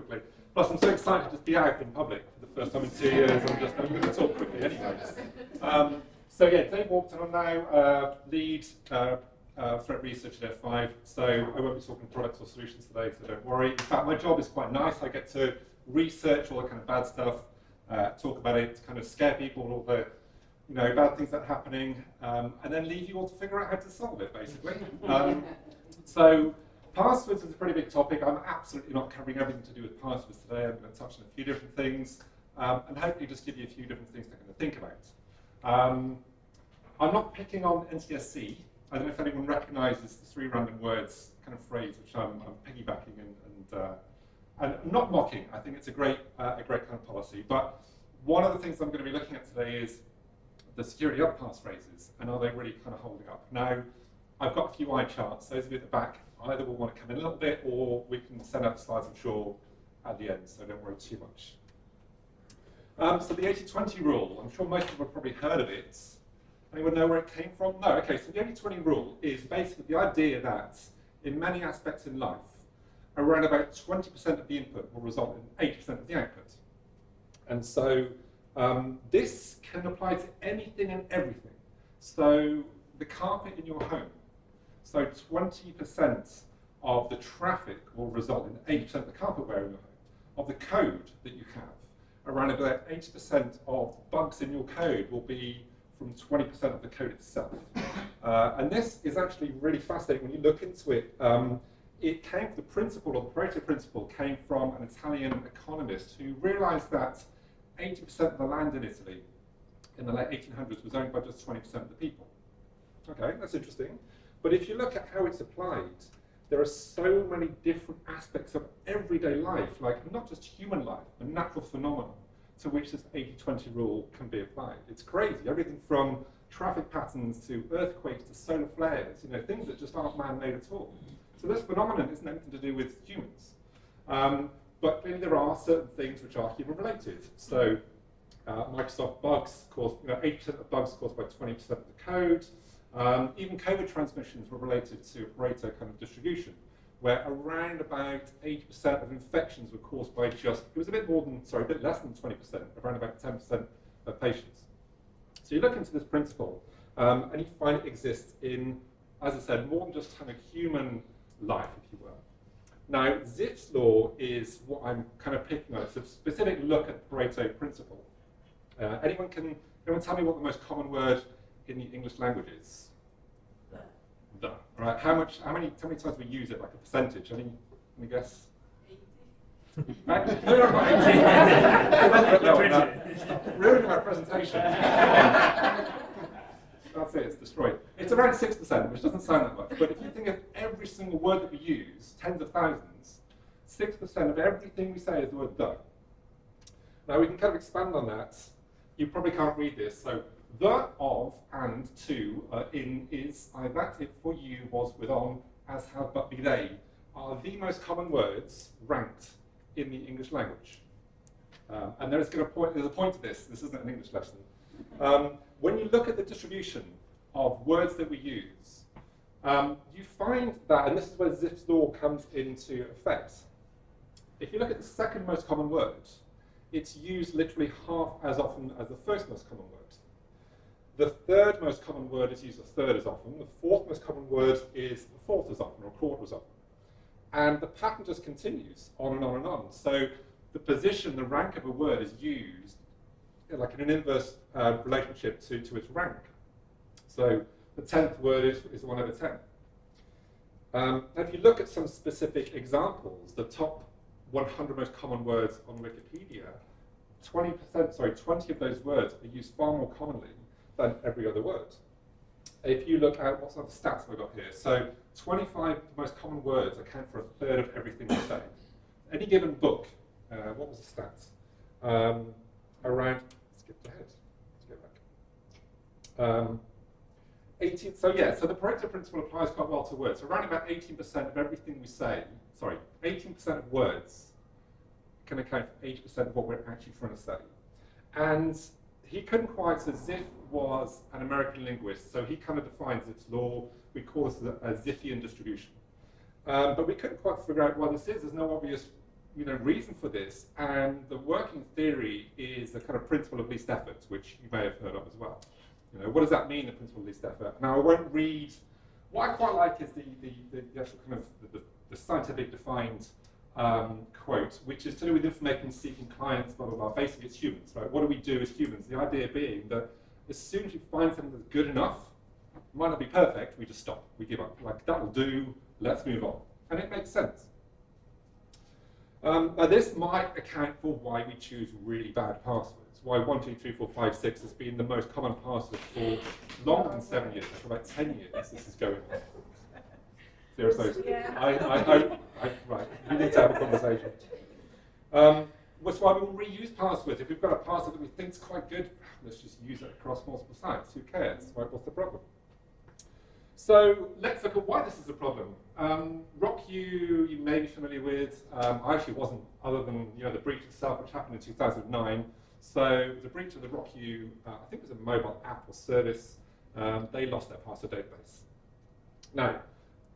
quickly. Plus, I'm so excited to just be out in public for the first time in 2 years. I'm going to talk quickly anyway. So yeah, Dave Walton, I'm now lead threat researcher at F5. So I won't be talking products or solutions today, so don't worry. In fact, my job is quite nice. I get to research all the kind of bad stuff, talk about it, kind of scare people, all the bad things that are happening, and then leave you all to figure out how to solve it, basically. So passwords is a pretty big topic. I'm absolutely not covering everything to do with passwords today. I'm going to touch on a few different things, and hopefully just give you a few different things to kind of think about. I'm not picking on NCSC. I don't know if anyone recognises the 3 random words kind of phrase, which I'm piggybacking and I'm not mocking. I think it's a great kind of policy. But one of the things I'm going to be looking at today is the security of passphrases, and are they really kind of holding up? Now, I've got a few eye charts. Those of you at the back either will want to come in a little bit, or we can send out slides, I'm sure, at the end, so don't worry too much. So the 80-20 rule, I'm sure most people have probably heard of it. Anyone know where it came from? No, okay, so the 80-20 rule is basically the idea that in many aspects in life, around about 20% of the input will result in 80% of the output. And so this can apply to anything and everything. So the carpet in your home, so 20% of the traffic will result in 80% of the carpet wear in your home. Of the code that you have, around about 80% of bugs in your code will be from 20% of the code itself. And this is actually really fascinating when you look into it. It came, the principle, or the Pareto Principle, came from an Italian economist who realized that 80% of the land in Italy in the late 1800s was owned by just 20% of the people. Okay, that's interesting. But if you look at how it's applied, there are so many different aspects of everyday life, like not just human life, but natural phenomena, to which this 80-20 rule can be applied. It's crazy, everything from traffic patterns to earthquakes to solar flares, things that just aren't man-made at all. So this phenomenon isn't anything to do with humans. But clearly there are certain things which are human-related. So Microsoft bugs cause, 80% of bugs caused by 20% of the code. Even COVID transmissions were related to a Pareto kind of distribution, where around about 80% of infections were caused by just, it was a bit less than 20%, around about 10% of patients. So you look into this principle, and you find it exists in, as I said, more than just kind of human life, if you will. Now, Zipf's law is what I'm kind of picking on. It's a specific look at the Pareto Principle. Anyone tell me what the most common word in the English language is? The. All right. How many times we use it, like a percentage? Any guess? 80. Right? No, ruining my presentation. That's it, it's destroyed. It's around 6%, which doesn't sound that much, but if you think of every single word that we use, tens of thousands, 6% of everything we say is the word the. Now we can kind of expand on that. You probably can't read this, so the, of, and, to, in, is, I, that, it, for you, was, with, on, as, have, but, be, they, are the most common words ranked in the English language. And there's a point to this. This isn't an English lesson. When you look at the distribution of words that we use, you find that, and this is where Zipf's law comes into effect. If you look at the second most common word, it's used literally half as often as the first most common word. The third most common word is used a third as often. The fourth most common word is a fourth as often, or a quarter as often. And the pattern just continues on and on and on. So the position, the rank of a word is used like in an inverse relationship to its rank. So the 10th word is 1 over 10. Now if you look at some specific examples, the top 100 most common words on Wikipedia, 20 of those words are used far more commonly than every other word. If you look at what's other stats I've got here, so 25 most common words account for a third of everything we say. Any given book, what was the stats? Around, skipped ahead, let's go back. 18, so the Pareto Principle applies quite well to words. So around about 18% of everything we say, 18% of words can account for 80% of what we're actually trying to say. And he couldn't quite, so Zipf was an American linguist, so he kind of defines Zipf's law. We call this a Zipfian distribution. But we couldn't quite figure out what this is. There's no obvious reason for this, and the working theory is the kind of principle of least effort, which you may have heard of as well. What does that mean, the principle of least effort? Now, I won't read. What I quite like is the actual kind of the scientific defined quote, which is to do with information-seeking clients, blah, blah, blah. Basically, it's humans, right? What do we do as humans? The idea being that as soon as you find something that's good enough, might not be perfect, we just stop. We give up. Like, that'll do, let's move on. And it makes sense. Now this might account for why we choose really bad passwords. Why 1, 2, 3, 4, 5, 6 has been the most common password for longer than 7 years, for about 10 years this is going on. Seriously, yeah. Right, we need to have a conversation. That's why we will reuse passwords. If we've got a password that we think is quite good, let's just use it across multiple sites. Who cares? Right, what's the problem? So let's look at why this is a problem. RockU, you may be familiar with. I actually wasn't, other than the breach itself, which happened in 2009. So it was a breach of the RockU. I think it was a mobile app or service. They lost their password database. Now,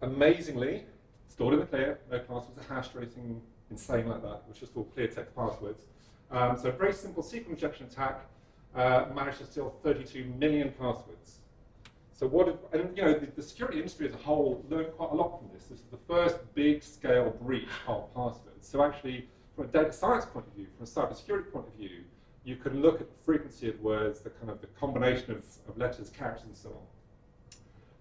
amazingly, stored in the clear, no passwords are hashed or anything insane like that. It was just all clear text passwords. So a very simple SQL injection attack managed to steal 32 million passwords. So the security industry as a whole learned quite a lot from this. This is the first big scale breach of passwords. So actually, from a data science point of view, from a cybersecurity point of view, you can look at the frequency of words, the kind of the combination of letters, characters, and so on.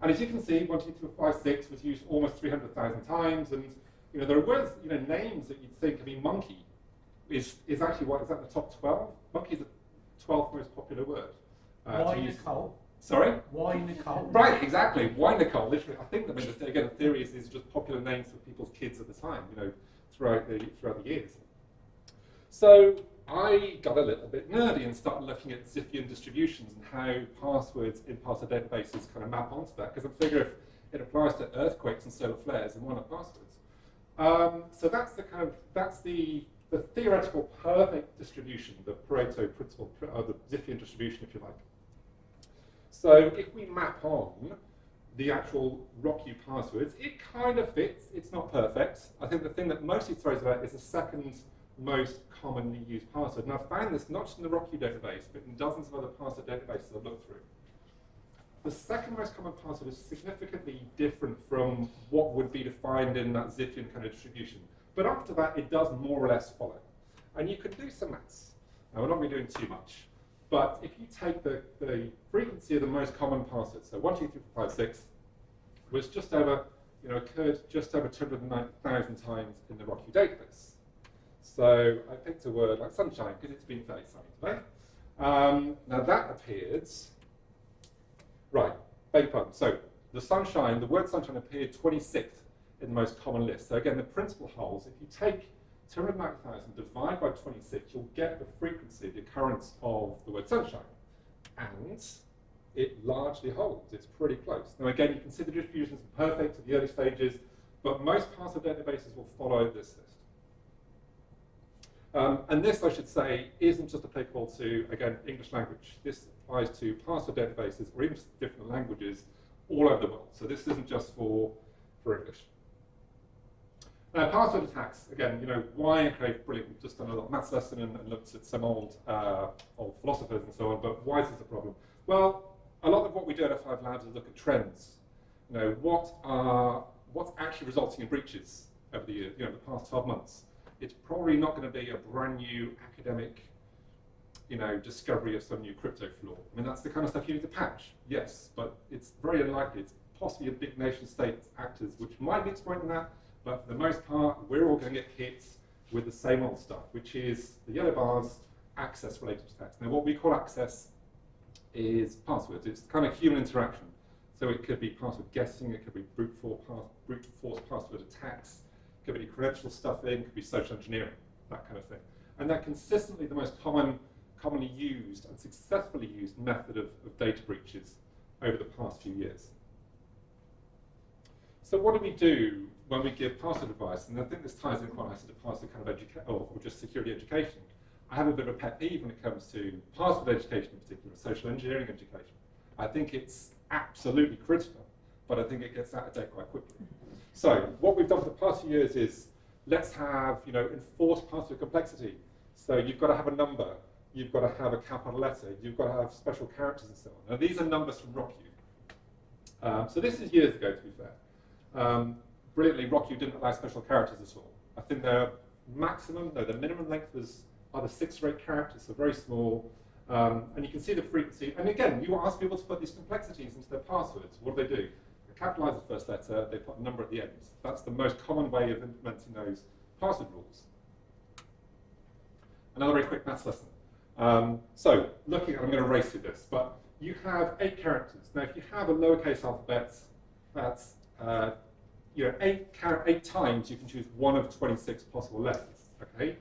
And as you can see, 1, 2, 3, 4, 5, 6 was used almost 300,000 times, and there are words, names that you'd think, monkey is actually what is that the top 12? Monkey is the 12th most popular word. Why Nicole? Sorry? Why Nicole? Right, exactly. Why Nicole? Literally, I think that again the theory is these are just popular names for people's kids at the time, throughout the years. So I got a little bit nerdy and started looking at Zipf-ian distributions and how passwords in password databases kind of map onto that, because I figure if it applies to earthquakes and solar flares, then why not passwords? So that's the theoretical perfect distribution, the Pareto Principle, or the Zipf-ian distribution, if you like. So if we map on the actual RockU passwords, it kind of fits. It's not perfect. I think the thing that mostly throws it out is the second most commonly used password. And I've found this not just in the RockU database, but in dozens of other password databases I've looked through. The second most common password is significantly different from what would be defined in that Zipf-ian kind of distribution. But after that, it does more or less follow. And you can do some maths. Now, we're not going to be doing too much. But if you take the frequency of the most common passwords, so 1, 2, 3, 4, 5, 6, was just over, occurred just over 290,000 times in the RockU database. So I picked a word like sunshine because it's been fairly sunny today. Now that appeared, right, beg your pardon. So the word sunshine appeared 26th in the most common list. So again, the principle holds. If you take 290,000 divided by 26, you'll get the frequency, the occurrence of the word sunshine. And it largely holds. It's pretty close. Now again, you can see the distributions are perfect at the early stages, but most password databases will follow this list. And this, I should say, isn't just applicable to, again, English language. This applies to password databases or even just different languages all over the world. So this isn't just for English. Now, password attacks, again, why? Okay, brilliant. We've just done a little maths lesson and looked at some old philosophers and so on, but why is this a problem? Well, a lot of what we do at F5 Labs is look at trends. What's actually resulting in breaches over the year, the past 12 months. It's probably not going to be a brand new academic, discovery of some new crypto flaw. I mean, that's the kind of stuff you need to patch, yes, but it's very unlikely. It's possibly a big nation-state actors which might be exploiting that, but for the most part, we're all going to get hit with the same old stuff, which is the yellow bars, access-related attacks. Now, what we call access is passwords. It's kind of human interaction. So it could be password guessing, it could be brute force password attacks, it could be credential stuffing, it could be social engineering, that kind of thing. And they're consistently the most commonly used and successfully used method of data breaches over the past few years. So what do we do when we give password advice? And I think this ties in quite nicely to password kind of education, or just security education. I have a bit of a pet peeve when it comes to password education in particular, social engineering education. I think it's absolutely critical, but I think it gets out of date quite quickly. So what we've done for the past few years is let's have, enforced password complexity. So you've got to have a number, you've got to have a capital letter, you've got to have special characters and so on. Now these are numbers from RockU. So this is years ago, to be fair. Brilliantly, RockU didn't allow special characters at all. I think their minimum length was either 6 or 8 characters, so very small. And you can see the frequency. And again, you ask people to put these complexities into their passwords. What do? They capitalize the first letter, they put a number at the end. That's the most common way of implementing those password rules. Another very quick maths lesson. I'm going to race through this, but you have 8 characters. Now, if you have a lowercase alphabet, that's 8 times you can choose one of 26 possible letters. Okay,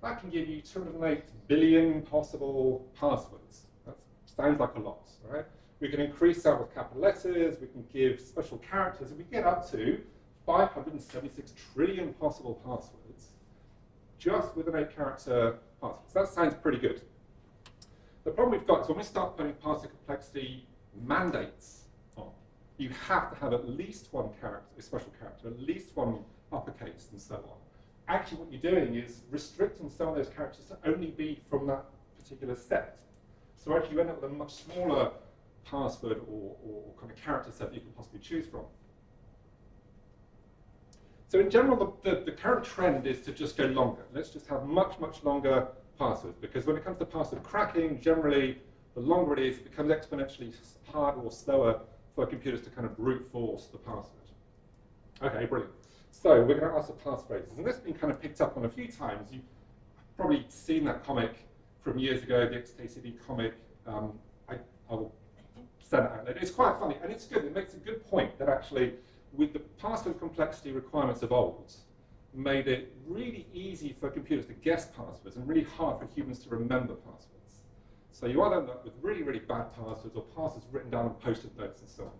that can give you 208 billion possible passwords. That sounds like a lot, right? We can increase that with capital letters. We can give special characters, and we get up to 576 trillion possible passwords just with an 8-character password. So that sounds pretty good. The problem we've got is when we start putting password complexity mandates on, you have to have at least one character, a special character, at least one uppercase, and so on. Actually, what you're doing is restricting some of those characters to only be from that particular set. So actually, you end up with a much smaller password or kind of character set that you can possibly choose from. So in general, the current trend is to just go longer. Let's just have much, much longer passwords, because when it comes to password cracking, generally, the longer it is, it becomes exponentially harder or slower for computers to kind of brute force the password. Okay, brilliant. So we're going to ask for passphrases, and this has been kind of picked up on a few times. You've probably seen that comic from years ago, the XKCD comic. I will send it out later. It's quite funny, and it's good. It makes a good point that actually, with the password complexity requirements of old, made it really easy for computers to guess passwords and really hard for humans to remember passwords. So you either end up with really, really bad passwords or passwords written down on post-it notes and so on.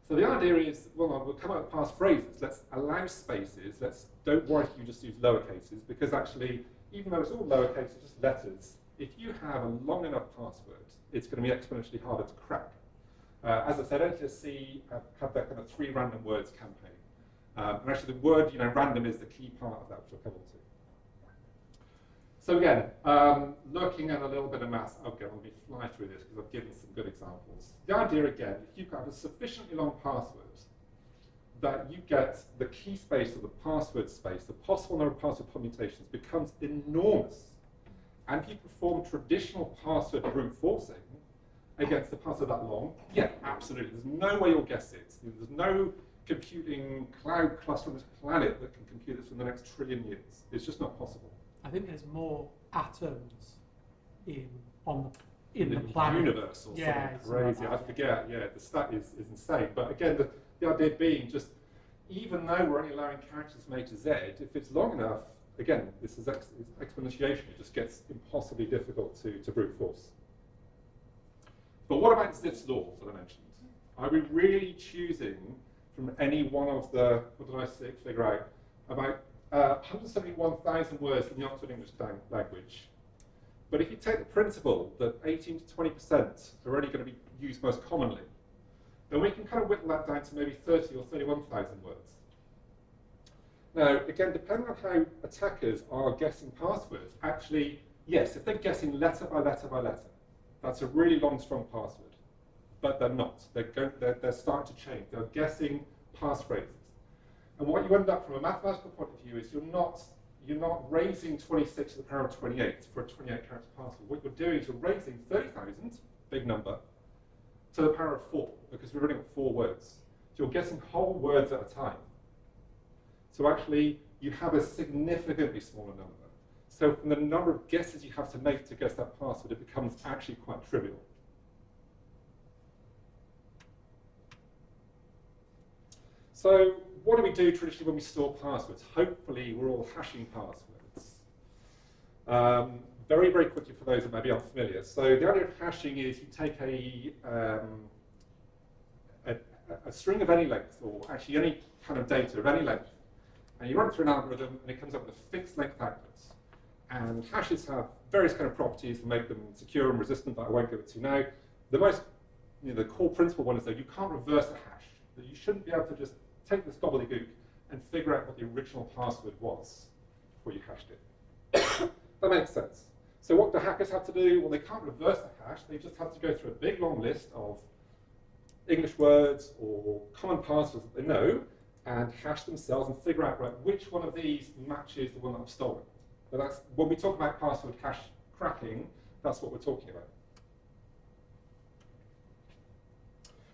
So the idea is, well, we'll come up with passphrases. Let's allow spaces. Don't worry if you just use lower cases, because actually, even though it's all lowercase, it's just letters, if you have a long enough password, it's going to be exponentially harder to crack. As I said, NTSC had that kind of 3 random words campaign. And actually the word, random is the key part of that, which I'll come on to. So again, looking at a little bit of maths, okay, I'll be fly through this because I've given some good examples. The idea again, if you've got a sufficiently long password, that you get the key space or the password space, the possible number of password permutations becomes enormous. And if you perform traditional password brute forcing against the password that long, yeah, absolutely. There's no way you'll guess it. There's no computing cloud cluster on this planet that can compute this for the next trillion years. It's just not possible. I think there's more atoms in the planet. Universe or something crazy. I forget. Yeah, the stat is insane. But again, the idea being just, even though we're only allowing characters from A to Z, if it's long enough, again, this is exponentiation. It just gets impossibly difficult to brute force. But what about Zipf's law that I mentioned? Are we really choosing from any one of the, what did I figure out, about 171,000 words from the Oxford English language? But if you take the principle that 18 to 20% are only going to be used most commonly, then we can kind of whittle that down to maybe 30 or 31,000 words. Now, again, depending on how attackers are guessing passwords, actually, yes, if they're guessing letter by letter by letter, that's a really long, strong password. But they're not. They're starting to change. They're guessing passphrases. And what you end up from a mathematical point of view is you're not raising 26 to the power of 28 for a 28-character password. What you're doing is you're raising 30,000, big number, to the power of 4, because we've only got 4 words. So you're guessing whole words at a time. So actually, you have a significantly smaller number. So from the number of guesses you have to make to guess that password, it becomes actually quite trivial. So what do we do traditionally when we store passwords? Hopefully, we're all hashing passwords. Very, very quickly for those that may be unfamiliar. So the idea of hashing is you take a string of any length, or actually any kind of data of any length, and you run it through an algorithm, and it comes up with a fixed length output. And hashes have various kind of properties that make them secure and resistant that I won't go into now. The most, the core principle one is that you can't reverse a hash. That you shouldn't be able to just take this gobbledygook and figure out what the original password was before you hashed it. That makes sense. So what do hackers have to do? Well, they can't reverse the hash. They just have to go through a big long list of English words or common passwords that they know and hash themselves and figure out, right, which one of these matches the one that I've stolen. So that's, when we talk about password hash cracking, that's what we're talking about.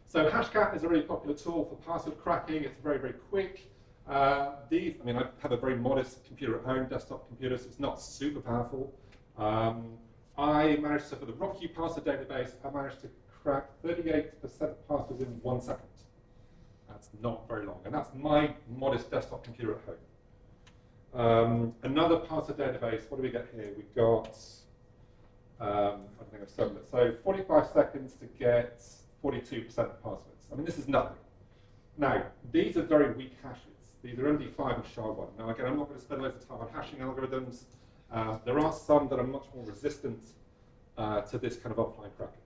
So Hashcat is a really popular tool for password cracking. It's very, very quick. I have a very modest computer at home, desktop computer, so it's not super powerful. I managed to, for the RockU password database, I managed to crack 38% of passwords in 1 second. That's not very long, and that's my modest desktop computer at home. Another password database, what do we get here? We got, I don't think I've shown it, so 45 seconds to get 42% of passwords. I mean, this is nothing. Now, these are very weak hashes. These are MD5 and SHA-1. Now, again, I'm not going to spend loads of time on hashing algorithms. There are some that are much more resistant to this kind of offline cracking.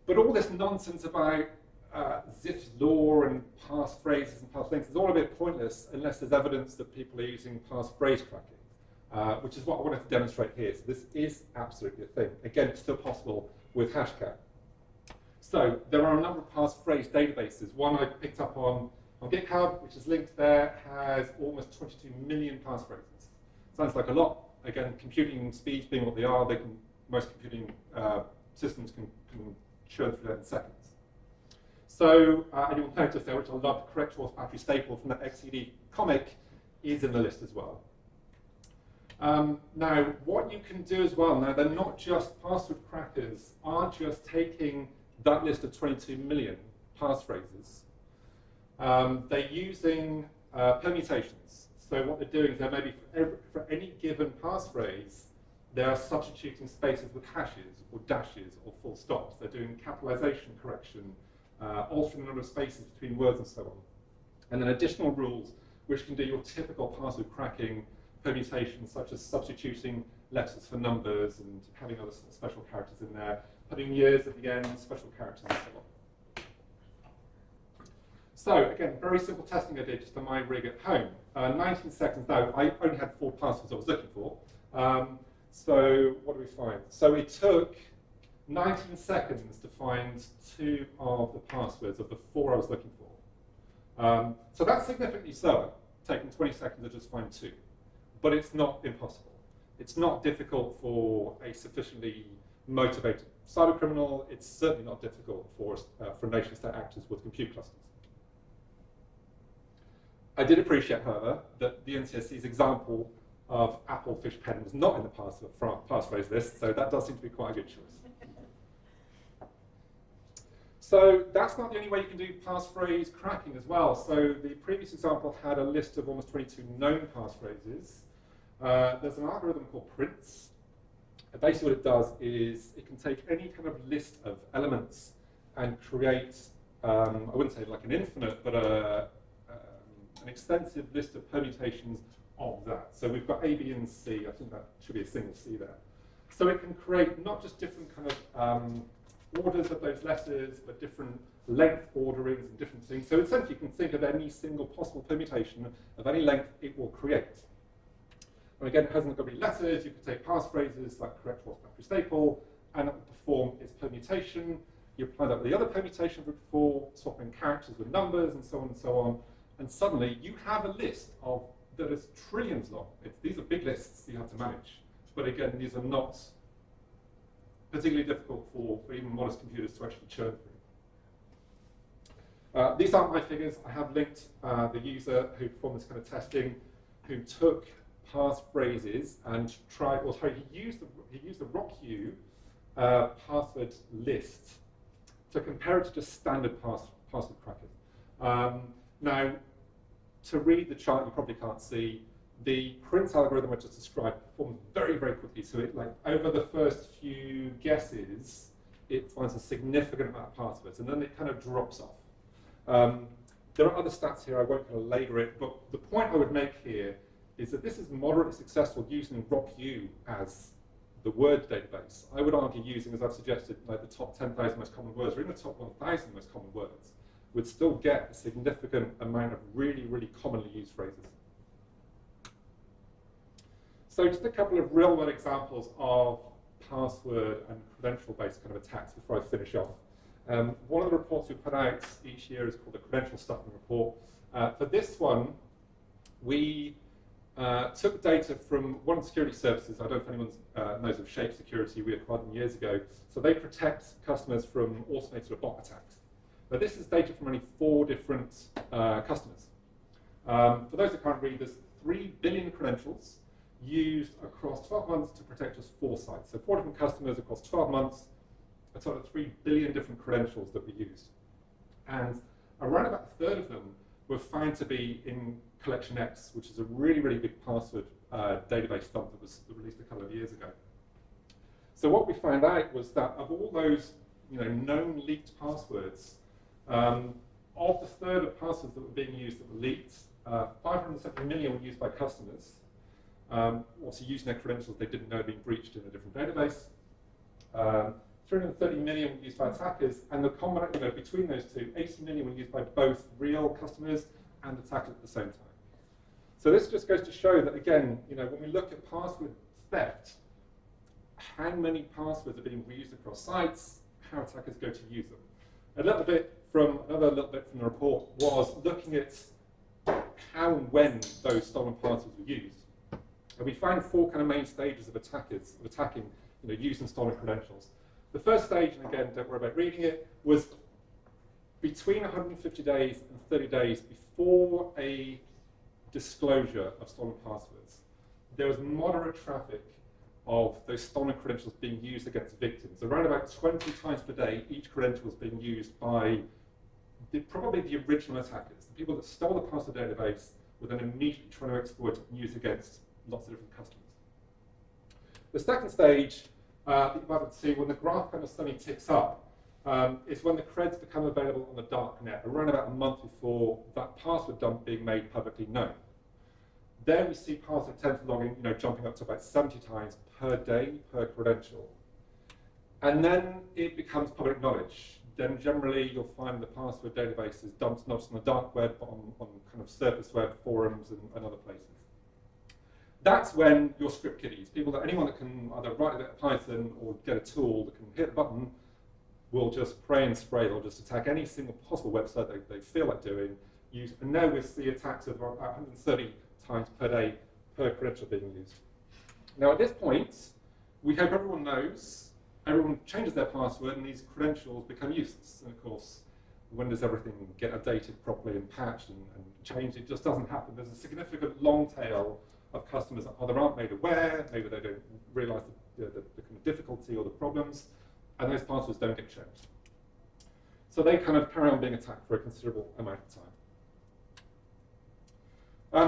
But all this nonsense about Zipf's law and passphrases and passlinks is all a bit pointless unless there's evidence that people are using passphrase cracking, which is what I wanted to demonstrate here. So this is absolutely a thing. Again, it's still possible with Hashcat. So there are a number of passphrase databases. One I picked up on GitHub, which is linked there, has almost 22 million passphrases. Sounds like a lot. Again, computing speeds being what they are, most computing systems can churn through that in seconds. So, and you'll notice there, which I love, the Credential battery staple from that XCD comic is in the list as well. Now, what you can do as well, now they're not just password crackers, aren't just taking that list of 22 million passphrases. They're using permutations. So what they're doing is they're maybe for any given passphrase, they are substituting spaces with hashes or dashes or full stops. They're doing capitalization correction, altering the number of spaces between words and so on. And then additional rules which can do your typical password cracking permutations, such as substituting letters for numbers and having other special characters in there, putting years at the end, special characters and so on. So again, very simple testing I did just on my rig at home. 19 seconds now, I only had 4 passwords I was looking for. So what do we find? So it took 19 seconds to find 2 of the passwords of the 4 I was looking for. So that's significantly slower, taking 20 seconds to just find 2. But it's not impossible. It's not difficult for a sufficiently motivated cybercriminal. It's certainly not difficult for nation-state actors with compute clusters. I did appreciate, however, that the NCSC's example of Apple Fish Pen was not in the passphrase list, so that does seem to be quite a good choice. So that's not the only way you can do passphrase cracking as well. So the previous example had a list of almost 22 known passphrases. There's an algorithm called Prince. Basically what it does is it can take any kind of list of elements and create, I wouldn't say like an infinite, but an extensive list of permutations of that. So we've got A, B, and C. I think that should be a single C there. So it can create not just different kind of orders of those letters, but different length orderings and different things. So essentially you can think of any single possible permutation of any length it will create. And again, it hasn't got to be letters. You can take passphrases like correct, was, battery, staple, and it will perform its permutation. You apply that with the other permutation before, swapping characters with numbers, and so on and so on. And suddenly you have a list that is trillions long. These are big lists you have to manage. But again, these are not particularly difficult for even modest computers to actually churn through. These aren't my figures. I have linked the user who performed this kind of testing, who took passphrases and tried, well, sorry, he used the RockU password list to compare it to just standard password cracking. Now, to read the chart, you probably can't see, the Prince algorithm I just described performs very, very quickly. So it, like, over the first few guesses, it finds a significant amount of passwords, and then it kind of drops off. There are other stats here, I won't kind of labour it, but the point I would make here is that this is moderately successful using RockU as the word database. I would argue using, as I've suggested, like the top 10,000 most common words, or even the top 1,000 most common words. would still get a significant amount of really, really commonly used phrases. So just a couple of real-world examples of password and credential-based kind of attacks before I finish off. One of the reports we put out each year is called the Credential Stuffing Report. For this one, we took data from one of the security services. I don't know if anyone knows of Shape Security. We acquired them years ago. So they protect customers from automated or bot attacks. But this is data from only 4 different customers. For those that can't read, there's 3 billion credentials used across 12 months to protect just 4 sites. So 4 different customers across 12 months, a total of 3 billion different credentials that we used. And around about a third of them were found to be in Collection X, which is a really, really big password database dump that was released a couple of years ago. So what we found out was that of all those known leaked passwords, of the third of passwords that were being used that were leaked, 570 million were used by customers, also using their credentials they didn't know being breached in a different database. 330 million were used by attackers, and the combination between those two, 80 million were used by both real customers and attackers at the same time. So this just goes to show that, again, when we look at password theft, how many passwords are being reused across sites, how attackers go to use them. Another little bit from the report was looking at how and when those stolen passwords were used. And we found 4 kind of main stages of attacking using stolen credentials. The first stage, and again, don't worry about reading it, was between 150 days and 30 days before a disclosure of stolen passwords. There was moderate traffic of those stolen credentials being used against victims. Around about 20 times per day, each credential was being used by probably the original attackers. The people that stole the password database were then immediately trying to exploit it and use it against lots of different customers. The second stage, that you might be able to see when the graph kind of suddenly ticks up, is when the creds become available on the dark net, around about a month before that password dump being made publicly known. There we see password attempts logging, jumping up to about 70 times per day per credential. And then it becomes public knowledge. Then generally you'll find the password database is dumped not just on the dark web, but on kind of surface web forums and other places. That's when your script kiddies, anyone that can either write a bit of Python or get a tool that can hit a button, will just pray and spray. They'll just attack any single possible website they feel like doing. And now we see attacks of 130 times per day per credential being used. Now at this point, we hope everyone knows, everyone changes their password and these credentials become useless. And of course, when does everything get updated properly and patched and changed? It just doesn't happen. There's a significant long tail of customers that either aren't made aware, maybe they don't realise the kind of difficulty or the problems, and those passwords don't get changed. So they kind of carry on being attacked for a considerable amount of time.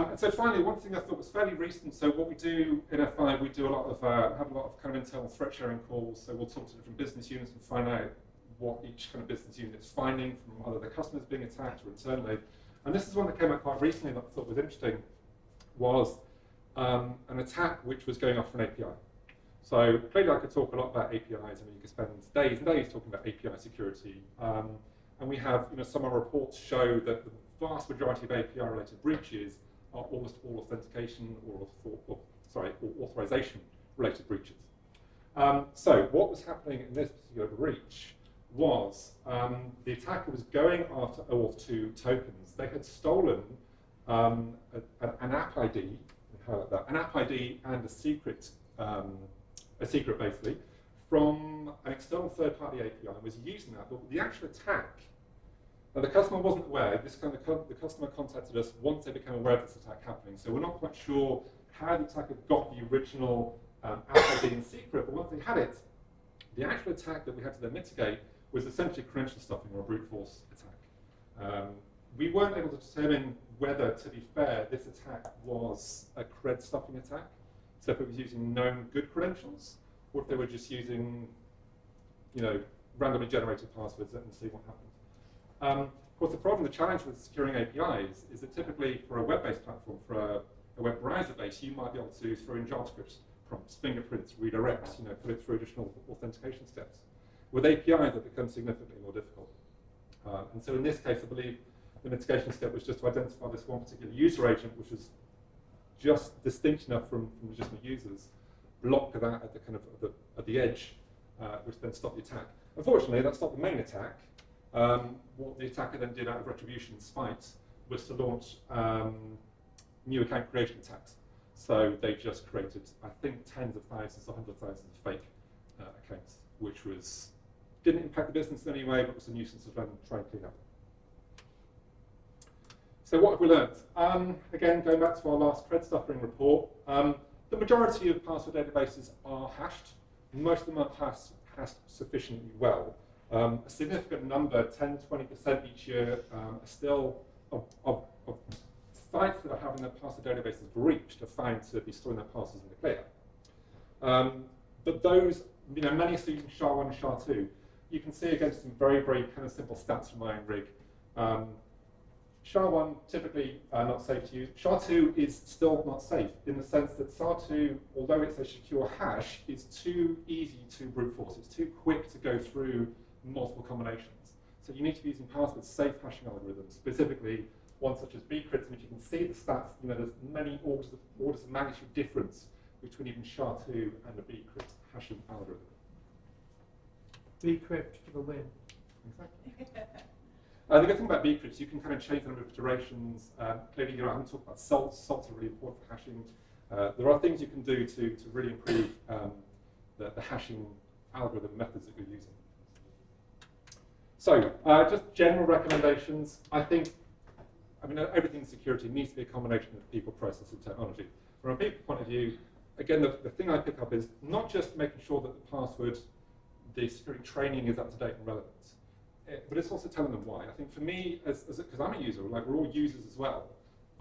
And so finally, one thing I thought was fairly recent, so what we do in F5, we do have a lot of kind of internal threat sharing calls, so we'll talk to different business units and find out what each kind of business unit is finding from either their customers being attacked or internally. And this is one that came out quite recently that I thought was interesting, was an attack which was going after an API. So clearly I could talk a lot about APIs. I mean, you could spend days and days talking about API security. And we have, some of our reports show that the vast majority of API-related breaches are almost all authentication or authorization-related breaches. So what was happening in this particular breach was the attacker was going after OAuth 2 tokens. They had stolen an app ID, an app ID and a secret basically, from an external third-party API and was using that. But the actual attack, now the customer wasn't aware. The customer contacted us once they became aware of this attack happening. So we're not quite sure how the attacker got the original app ID in secret. But once they had it, the actual attack that we had to then mitigate was essentially credential stuffing or a brute force attack. We weren't able to determine whether, to be fair, this attack was a cred stuffing attack. So if it was using known good credentials, or if they were just using, randomly generated passwords and see what happened. Of course, the challenge with securing APIs is that typically for a web-based platform, for a web browser base, you might be able to throw in JavaScript prompts, fingerprints, redirects, put it through additional authentication steps. With APIs, that becomes significantly more difficult. And so in this case, I believe the mitigation step was just to identify this one particular user agent, which was just distinct enough from legitimate users, block that at the kind of at the edge, which then stopped the attack. Unfortunately, that stopped the main attack. What the attacker then did out of retribution and spite was to launch new account creation attacks. So they just created, I think, tens of thousands or hundreds of thousands of fake accounts, which didn't impact the business in any way, but was a nuisance to try and clean up. So what have we learned? Again, going back to our last cred stuffing report, the majority of password databases are hashed. Most of them are hashed sufficiently well. A significant number, 10-20% each year, are still of sites that are having their password databases breached are found to be storing their passwords in the clear. But those, many are using SHA-1 and SHA-2. You can see again some very, very kind of simple stats from my own rig. SHA-1 typically not safe to use. SHA-2 is still not safe in the sense that SHA-2, although it's a secure hash, is too easy to brute force. It's too quick to go through multiple combinations. So you need to be using password-safe hashing algorithms, specifically ones such as bcrypt, and if you can see the stats, there's many orders of magnitude difference between even SHA-2 and a bcrypt hashing algorithm. Bcrypt for the win. Exactly. The good thing about bcrypts, you can kind of change the number of iterations. Clearly, I haven't talked about salts. Salts are really important for hashing. There are things you can do to really improve the hashing algorithm methods that you're using. So, just general recommendations. I think, everything in security needs to be a combination of people, process, and technology. From a people point of view, again, the thing I pick up is not just making sure that the password, the security training is up to date and relevant, but it's also telling them why. I think for me, because I'm a user, like we're all users as well,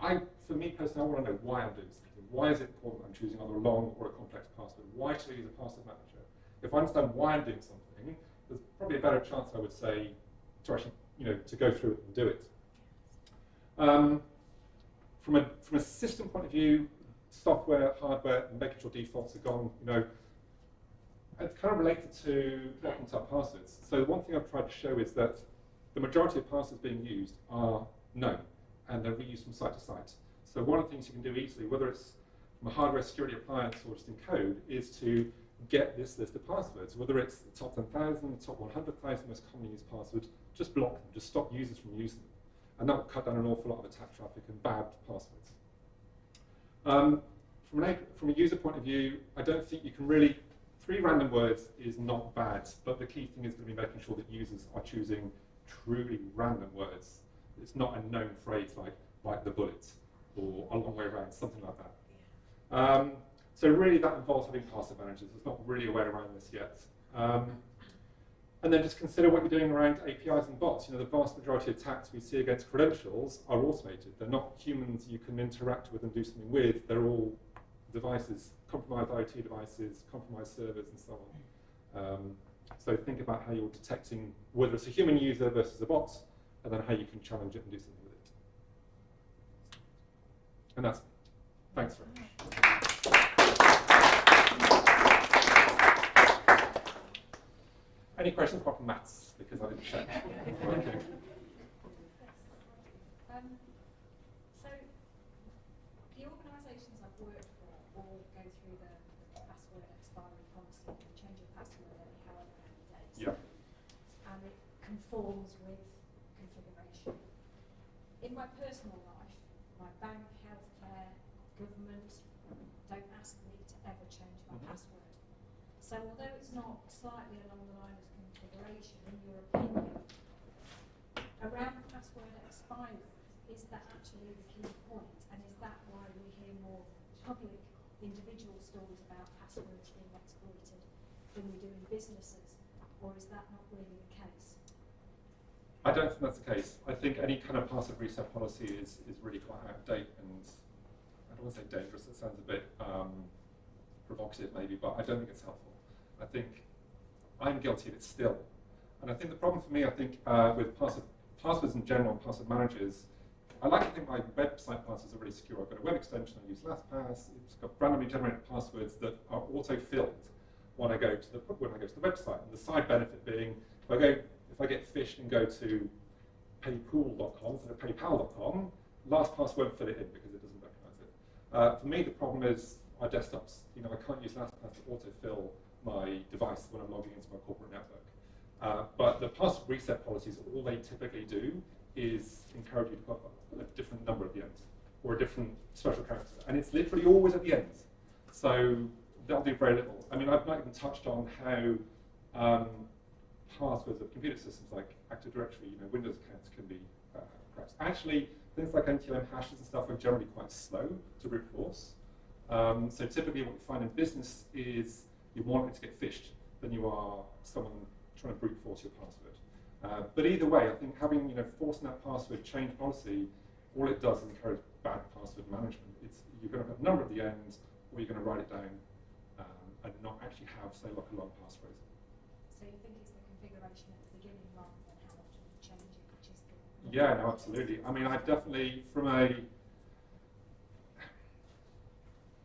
for me personally, I want to know why I'm doing something. Why is it important I'm choosing either a long or a complex password? Why should I use a password manager? If I understand why I'm doing something, there's probably a better chance, I would say, to actually, to go through it and do it. From a system point of view, software, hardware, and making sure defaults are gone, it's kind of related to blocking type passwords. So one thing I've tried to show is that the majority of passwords being used are known, and they're reused from site to site. So one of the things you can do easily, whether it's from a hardware security appliance or just in code, is to get this list of passwords, whether it's the top 10,000, the top 100,000 most commonly used passwords, just block them, just stop users from using them. And that will cut down an awful lot of attack traffic and bad passwords. From a user point of view, I don't think you can really, 3 random words is not bad, but the key thing is going to be making sure that users are choosing truly random words. It's not a known phrase like the bullet or a long way around, something like that. So really that involves having password managers. There's not really a way around this yet. And then just consider what you're doing around APIs and bots. The vast majority of attacks we see against credentials are automated. They're not humans you can interact with and do something with. They're all devices, compromised IoT devices, compromised servers, and so on. So think about how you're detecting whether it's a human user versus a bot, and then how you can challenge it and do something with it. And that's me. Thanks very much. Any questions apart from maths? Because I didn't check. Okay. So, the organisations I've worked for all go through the password expiry policy and change your password every however many days. Yeah. And it conforms with configuration. In my personal life, my bank, healthcare, government don't ask me to ever change my password. So although it's not slightly along the line of configuration, in your opinion, around password expiry, is that actually the key point? And is that why we hear more public individual stories about passwords being exploited than we do in businesses? Or is that not really the case? I don't think that's the case. I think any kind of password reset policy is really quite out of date, and I don't want to say dangerous, it sounds a bit provocative maybe, but I don't think it's helpful. I think I'm guilty of it still. And I think the problem for me, with passwords in general and password managers, I like to think my website passwords are really secure. I've got a web extension, I use LastPass, it's got randomly generated passwords that are auto-filled when I go to the website. And the side benefit being, if I get phished and go to paypool.com instead of paypal.com, LastPass won't fit it in because it doesn't recognise it. For me, the problem is our desktops. I can't use LastPass to autofill my device when I'm logging into my corporate network. But the password reset policies, all they typically do is encourage you to put a different number at the end, or a different special character. And it's literally always at the end. So that'll do very little. I mean, I've not even touched on how passwords of computer systems like Active Directory, Windows accounts can be cracked. Actually, things like NTLM hashes and stuff are generally quite slow to brute force. So typically what you find in business is you're more likely to get phished than you are someone trying to brute force your password. But either way, I think having forcing that password change policy, all it does is encourage bad password management. You're going to have a number at the end, or you're going to write it down and not actually have, say, like a long passphrase. So you think it's the configuration at the beginning rather than how often you change it, which is the... Yeah, no, absolutely. I mean, I definitely,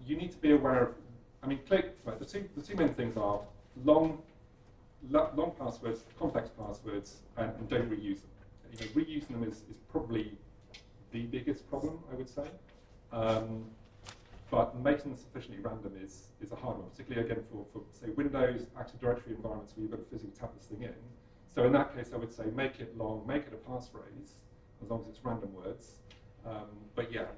you need to be aware of, the two main things are long passwords, complex passwords, and don't reuse them. Reusing them is probably the biggest problem, I would say. But making them sufficiently random is a hard one, particularly again for say Windows Active Directory environments where you've got to physically tap this thing in. So in that case, I would say make it long, make it a passphrase, as long as it's random words. But yeah,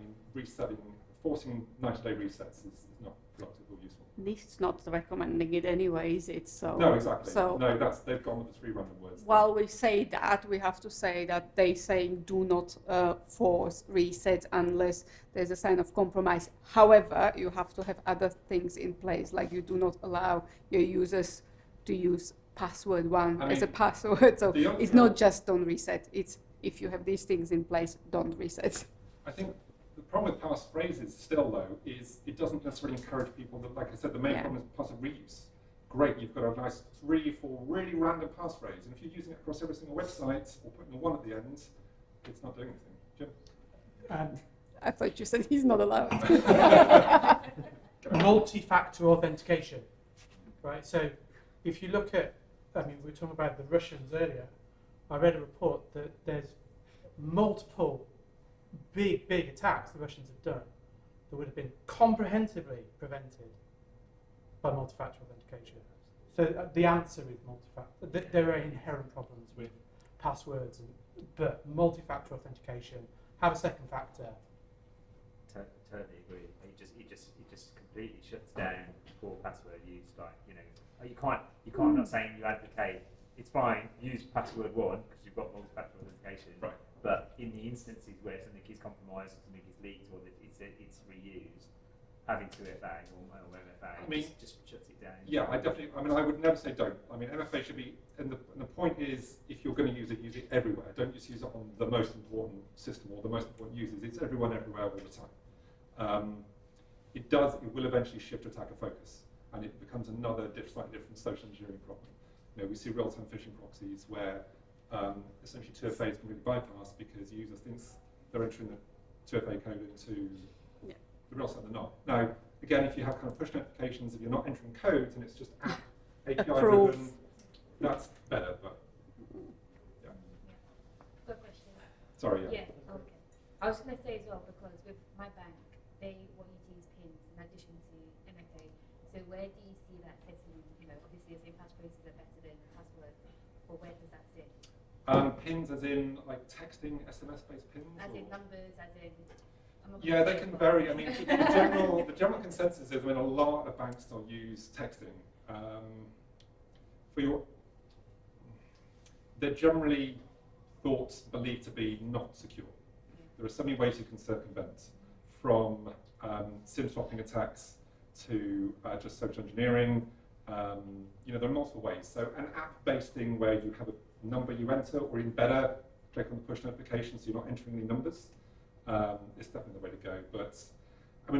forcing 90-day resets is not productive or useful. At least it's not recommending it anyways. It's so. No, exactly. So no, they've gone with the 3 random words. while we say that, we have to say that they saying do not force reset unless there's a sign of compromise. However, you have to have other things in place, like you do not allow your users to use password one as a password. So it's not just don't reset. It's if you have these things in place, don't reset. I think the problem with passphrases still, though, is it doesn't necessarily encourage people that, like I said, the main problem is passive reuse. Great, you've got a nice 3-4 really random passphrase, and if you're using it across every single website or putting a 1 at the end, it's not doing anything. Jim? I thought you said he's not allowed. Multi-factor authentication, right? So if you look at, we were talking about the Russians earlier. I read a report that there's multiple big attacks the Russians have done that would have been comprehensively prevented by multi-factor authentication. So the answer is multi-factor. There are inherent problems with passwords, but multi-factor authentication, have a second factor. Totally agree. It just completely shuts down poor password use. You can't. I'm not saying you advocate. It's fine. Use password 1 because you've got multi-factor authentication. Right. But in the instances where something is compromised, or something is leaked, or that it's reused, having 2FA or MFA just shuts it down. Yeah, I would never say don't. MFA should be, and the point is, if you're going to use it everywhere. Don't just use it on the most important system or the most important users. It's everyone, everywhere, all the time. It will eventually shift attacker focus, and it becomes another slightly different social engineering problem. We see real-time phishing proxies where essentially 2FA is completely bypassed because the user thinks they're entering the 2FA code into the real time they're not. Now, again, if you have kind of push notifications, if you're not entering codes and it's just app API driven, that's better. But yeah. Good question. Sorry. Yeah. Okay. I was going to say as well, because with my bank, they want you to use pins in addition to MFA. So where do you see that setting? Obviously, you're saying passphrases are better than passwords, but where does that sit? Pins as in like texting, SMS-based pins? As in numbers, as in... Yeah, they can vary. The general consensus is when a lot of banks still use texting. They're generally believed to be not secure. There are so many ways you can circumvent, from SIM swapping attacks to just social engineering. There are multiple ways. So an app-based thing where you have a number you enter, or even better, click on the push notification so you're not entering any numbers. It's definitely the way to go. But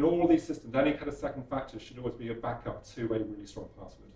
all these systems, any kind of second factor should always be a backup to a really strong password.